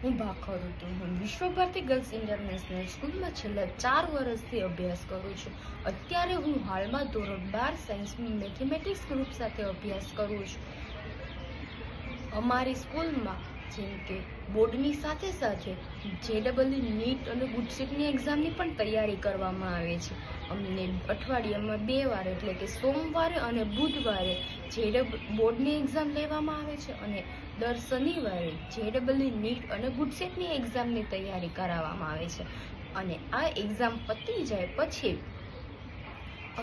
હું ભાખર ઋતુ હું વિશ્વભારતી ગર્લ્સ ઇન્ટરનેશનલ સ્કૂલમાં છેલ્લા 4 વર્ષથી અભ્યાસ કરું છું. અત્યારે હું હાલમાં ધોરણ 12 સાયન્સનું મેથેમેટિક્સ ગ્રુપ સાથે અભ્યાસ કરું છું. અમારી સ્કૂલમાં જેમ કે બોર્ડની સાથે સાથે JEE નીટ અને ગુડસેટની એક્ઝામની પણ તૈયારી કરવામાં આવે છે. અમને અઠવાડિયામાં 2 વાર એટલે કે સોમવારે અને બુધવારે બોર્ડની એક્ઝામ લેવામાં આવે છે અને દર શનિવારે JEE નીટ અને ગુડસેટની એક્ઝામની તૈયારી કરાવવામાં આવે છે. અને આ એક્ઝામ પતી જાય પછી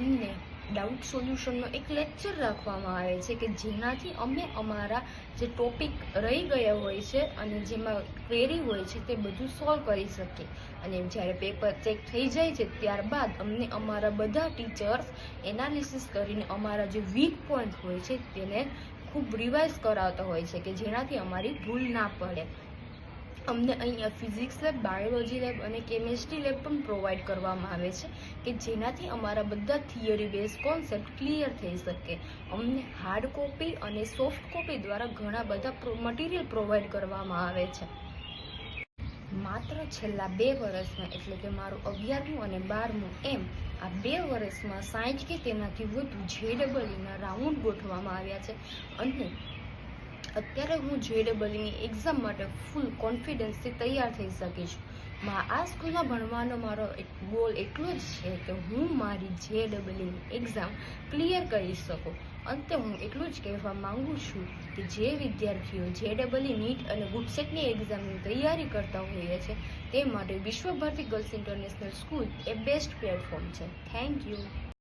અમને ડાઉટ સોલ્યુશનનો એક લેક્ચર રાખવામાં આવે છે કે જેનાથી અમે અમારા જે ટોપિક રહી ગયા હોય છે અને જેમાં ક્વેરી હોય છે તે બધું સોલ્વ કરી શકીએ. અને જ્યારે પેપર ચેક થઈ જાય છે ત્યારબાદ અમને અમારા બધા ટીચર્સ એનાલિસિસ કરીને અમારા જે વીક પોઈન્ટ હોય છે તેને ખૂબ રિવાઇઝ કરાવતા હોય છે કે જેનાથી અમારી ભૂલ ના પડે. અમને અહીંયા ફિઝિક્સ લેબ, બાયોલોજી લેબ અને કેમિસ્ટ્રી લેબ પણ પ્રોવાઈડ કરવામાં આવે છે કે જેનાથી અમારા બધા થિયરી બેઝ કોન્સેપ્ટ ક્લિયર થઈ શકે. અમને હાર્ડ કોપી અને સોફ્ટ કોપી દ્વારા ઘણા બધા મટીરિયલ પ્રોવાઈડ કરવામાં આવે છે. માત્ર છેલ્લા 2 વર્ષમાં એટલે કે મારું 11મું અને 12મું એમ આ 2 વર્ષમાં 60 કે તેનાથી વધુ JEEના રાઉન્ડ ગોઠવવામાં આવ્યા છે અને અત્યારે હું JEEની એક્ઝામ માટે ફૂલ કોન્ફિડન્સથી તૈયાર થઈ શકીશ. આ સ્કૂલમાં ભણવાનો મારો ગોલ એટલો જ છે કે હું મારી JEEની એક્ઝામ ક્લિયર કરી શકું. અંતે હું એટલું જ કહેવા માંગુ છું કે જે વિદ્યાર્થીઓ JEE નીટ અને ગુડસેટની એક્ઝામની તૈયારી કરતા હોઈએ છે તે માટે વિશ્વભારતી ગર્લ્સ ઇન્ટરનેશનલ સ્કૂલ એ બેસ્ટ પ્લેટફોર્મ છે. Thank you.